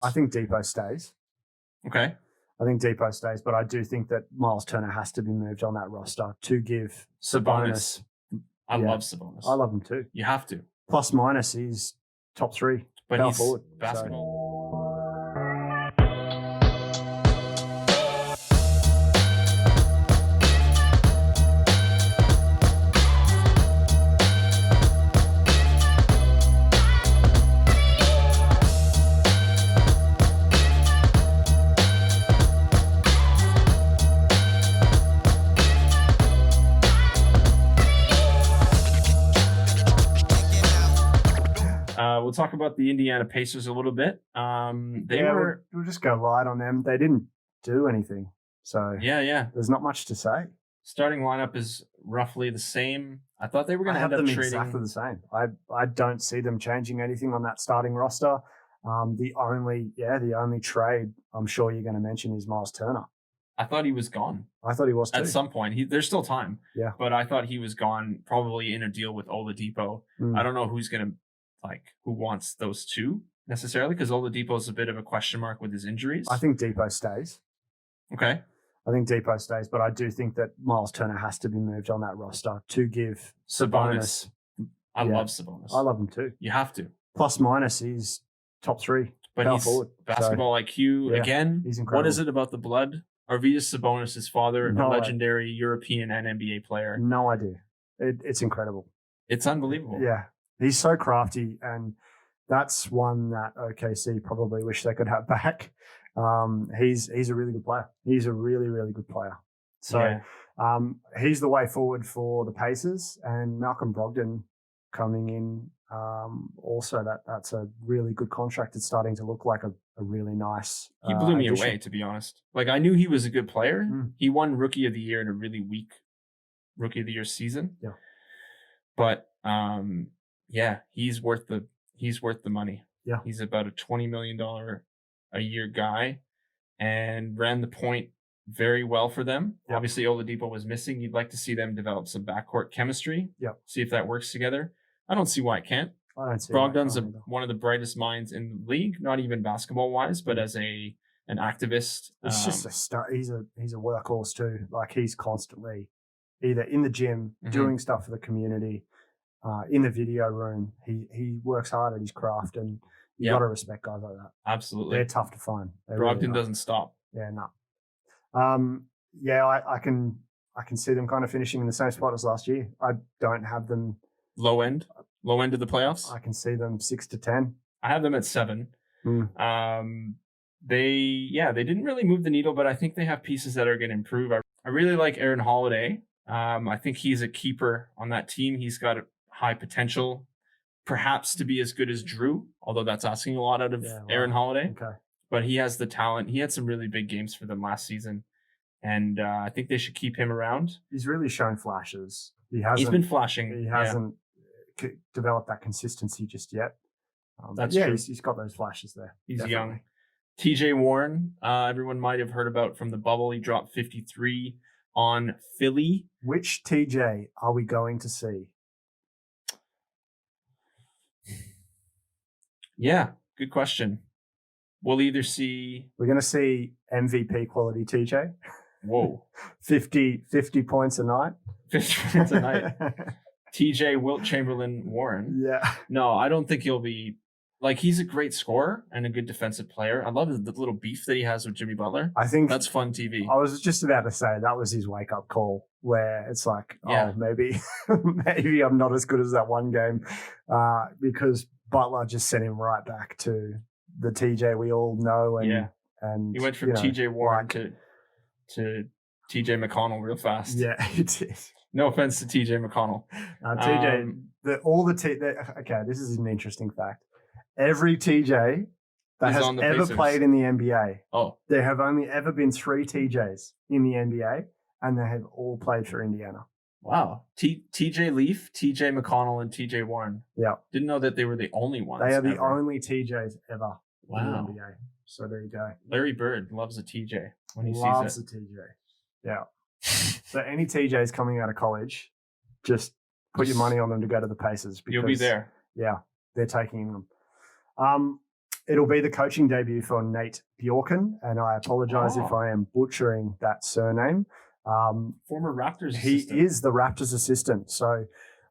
I think Depot stays. Okay. I think Depot stays, but I do think that Myles Turner has to be moved on that roster to give Sabonis. I love Sabonis. I love him too. You have to. Plus minus, he's top 3. But he's forward, basketball. We'll talk about the Indiana Pacers a little bit. We'll just go light on them. They didn't do anything. So yeah. There's not much to say. Starting lineup is roughly the same. I thought they were going to end up trading. Exactly the same. I don't see them changing anything on that starting roster. The only trade I'm sure you're going to mention is Myles Turner. I thought he was gone. I thought he was too. At some point. There's still time. Yeah. But I thought he was gone, probably in a deal with Oladipo. I don't know who's going to who wants those two necessarily, because Oladipo is a bit of a question mark with his injuries. I think Depot stays. Okay. I think Depot stays, but I do think that Myles Turner has to be moved on that roster to give Sabonis. I love Sabonis. I love him too. You have to. Plus minus, he's top 3. But he's forward. Basketball IQ again. He's incredible. What is it about the blood? Arvydas Sabonis' father, No a legendary European and NBA player. No idea. It's incredible. It's unbelievable. Yeah. He's so crafty, and that's one that OKC probably wish they could have back. He's a really good player. He's a really, really good player. So he's the way forward for the Pacers, and Malcolm Brogdon coming in. Also, that's a really good contract. It's starting to look like a really nice He blew me addition. away, to be honest. I knew he was a good player. He won Rookie of the Year in a really weak Rookie of the Year season. Yeah. But he's worth the money. Yeah. He's about a $20 million a year guy and ran the point very well for them. Yep. Obviously, Oladipo was missing. You'd like to see them develop some backcourt chemistry. Yep. See if that works together. I don't see why it can't. I don't see Brogdon's one of the brightest minds in the league, not even basketball wise, but as an activist. It's just a star. He's a workhorse too. He's constantly either in the gym doing stuff for the community, in the video room. He works hard at his craft, and you got to respect guys like that. Absolutely, they're tough to find. Brogdon doesn't stop. Yeah, no. I can see them kind of finishing in the same spot as last year. I don't have them low end of the playoffs. I can see them 6 to 10. I have them at 7. They didn't really move the needle, but I think they have pieces that are going to improve. I really like Jrue Holiday. I think he's a keeper on that team. He's got a high potential, perhaps to be as good as Jrue, although that's asking a lot out of Jrue Holiday. Okay. But he has the talent. He had some really big games for them last season, and I think they should keep him around. He's really shown flashes. He's been flashing. He hasn't developed that consistency just yet. That's true. He's got those flashes there. He's young. TJ Warren, everyone might have heard about from the bubble. He dropped 53 on Philly. Which TJ are we going to see? Yeah, good question. We'll either see... We're going to see MVP quality TJ. Whoa. 50 points a night. 50 points a night. TJ, Wilt Chamberlain, Warren. Yeah. No, I don't think he'll be... he's a great scorer and a good defensive player. I love the little beef that he has with Jimmy Butler. I think that's fun TV. I was just about to say that was his wake-up call, where it's maybe I'm not as good as that one game, because Butler just sent him right back to the TJ we all know. And he went from TJ Warren to TJ McConnell real fast. Yeah, he did. No offense to TJ McConnell. TJ, this is an interesting fact. Every TJ that has ever played in the NBA, there have only ever been 3 TJs in the NBA, and they have all played for Indiana. Wow. TJ Leaf, TJ McConnell, and TJ Warren. Yeah. Didn't know that they were the only ones. They are the only TJs ever in the NBA. So there you go. Larry Bird loves a TJ when he loves sees it. Loves a TJ. Yeah. So any TJs coming out of college, just put your money on them to go to the Pacers. Because, you'll be there. Yeah, they're taking them. it'll be the coaching debut for Nate Bjorken, and I apologize if I am butchering that surname. Former Raptors he assistant. is the Raptors assistant. So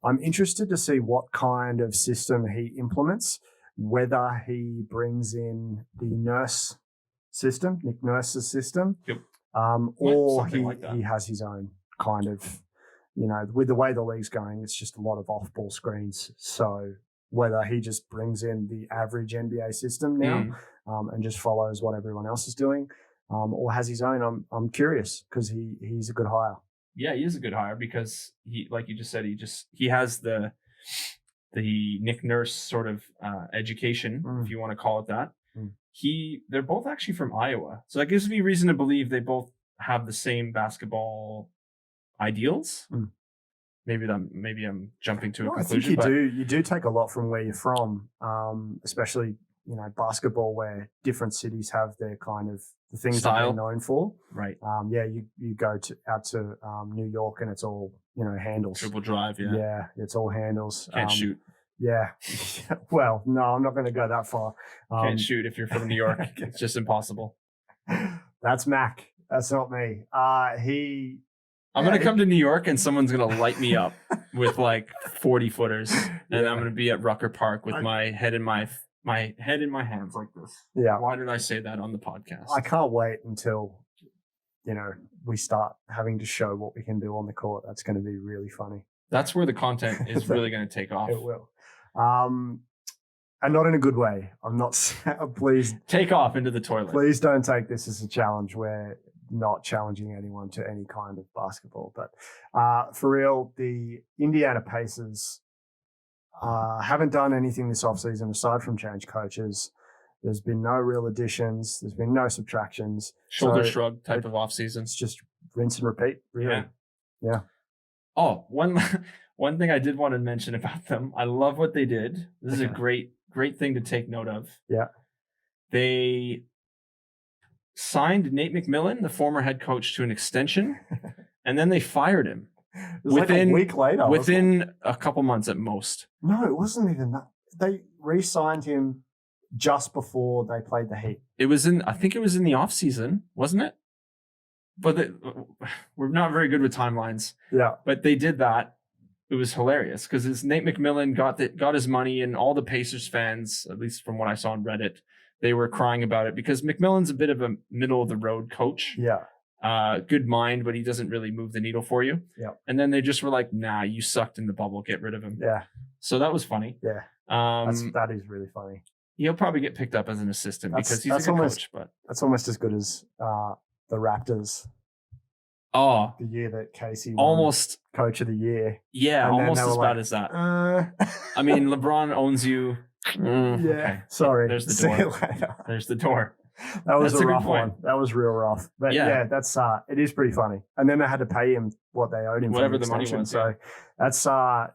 I'm interested to see what kind of system he implements, whether he brings in the Nurse system, Nick Nurse's system, yep. Or he has his own kind of, with the way the league's going, it's just a lot of off-ball screens. So whether he just brings in the average NBA system now and just follows what everyone else is doing, or has his own, I'm curious because he's a good hire. Yeah, he is a good hire because he, like you just said, he has the Nick Nurse sort of education, if you want to call it that. They're both actually from Iowa, so that gives me reason to believe they both have the same basketball ideals. Maybe I'm jumping to a conclusion. I think you do take a lot from where you're from, especially basketball, where different cities have their kind of the things that they're known for. Right. You go out to New York and it's all handles. Triple drive. Yeah. Yeah, it's all handles. Can't shoot. Yeah. Well, no, I'm not going to go that far. Can't shoot if you're from New York. It's just impossible. That's Mac. That's not me. I'm going to come to New York and someone's going to light me up with like 40 footers. And I'm going to be at Rucker Park with my head in my hands like this. Yeah. Why did I say that on the podcast? I can't wait until, we start having to show what we can do on the court. That's going to be really funny. That's where the content is really going to take off. It will. And not in a good way. I'm not, please. Take off into the toilet. Please don't take this as a challenge. We're not challenging anyone to any kind of basketball. But for real, the Indiana Pacers haven't done anything this offseason aside from change coaches. There's been no real additions. There's been no subtractions. Shoulder shrug type of offseason. It's just rinse and repeat, really. Yeah. Oh, one thing I did want to mention about them. I love what they did. This is a great thing to take note of. Yeah. They signed Nate McMillan, the former head coach, to an extension, and then they fired him. Within a week later. Within a couple months at most. No, it wasn't even that. They re-signed him just before they played the Heat. I think it was in the offseason, wasn't it? But we're not very good with timelines. Yeah. But they did that. It was hilarious because Nate McMillan got his money, and all the Pacers fans, at least from what I saw on Reddit, they were crying about it because McMillan's a bit of a middle of the road coach. Yeah. Good mind, but he doesn't really move the needle for you. Yeah. And then they just were like, nah, you sucked in the bubble. Get rid of him. Yeah. So that was funny. Yeah. That is really funny. He'll probably get picked up as an assistant because he's a good coach. But that's almost as good as the Raptors. Oh. The year that Casey almost won Coach of the Year. Yeah, almost as bad as that. I mean, LeBron owns you. Yeah. Okay. Sorry. There's the door. See you later. There's the door. That was a rough one. That was real rough. But yeah, that's it is pretty funny. And then they had to pay him what they owed him, whatever the money was. So that's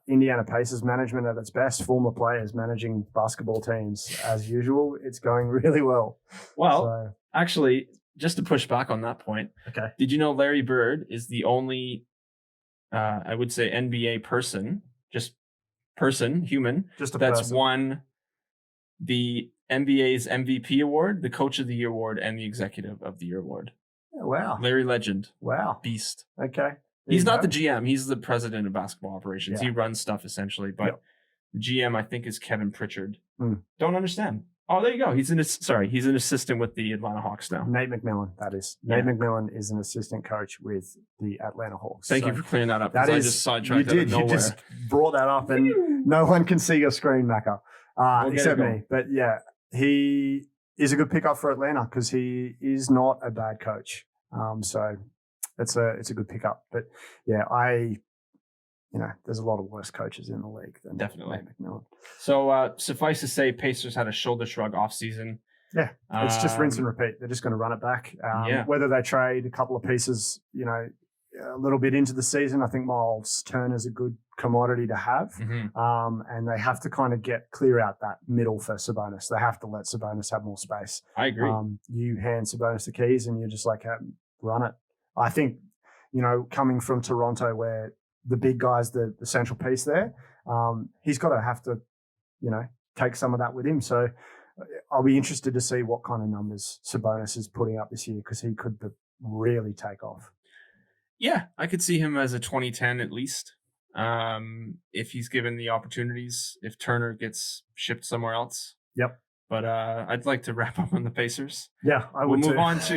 Indiana Pacers management at its best. Former players managing basketball teams as usual. It's going really well. Well, actually, just to push back on that point. Okay. Did you know Larry Bird is the only, I would say, NBA human, that's won the NBA's MVP award, the Coach of the Year award, and the Executive of the Year award. Oh, wow. Larry Legend. Wow. Beast. Okay. He's not the GM. He's the president of basketball operations. Yeah. He runs stuff essentially, but the GM, I think, is Kevin Pritchard. Don't understand. Oh, there you go. He's an assistant with the Atlanta Hawks now. Nate McMillan, that is. Yeah. Nate McMillan is an assistant coach with the Atlanta Hawks. Thank you for clearing that up. I just sidetracked out of nowhere. You just brought that up, and no one can see your screen, Macca, except me. But yeah, he is a good pickup for Atlanta because he is not a bad coach. So it's a good pickup. But yeah, there's a lot of worse coaches in the league than definitely Nate McMillan. So suffice to say, Pacers had a shoulder shrug offseason. Yeah, it's just rinse and repeat. They're just going to run it back. Whether they trade a couple of pieces, a little bit into the season, I think Myles Turner is a good commodity to have. And they have to kind of clear out that middle for Sabonis. They have to let Sabonis have more space. I agree. You hand Sabonis the keys and you're just like, run it. I think, coming from Toronto where the big guy's the central piece there, he's got to have to, take some of that with him. So I'll be interested to see what kind of numbers Sabonis is putting up this year because he could really take off. Yeah, I could see him as a 2010 at least. If he's given the opportunities, if Turner gets shipped somewhere else. Yep. But I'd like to wrap up on the Pacers. Yeah, I would We'll move too. on to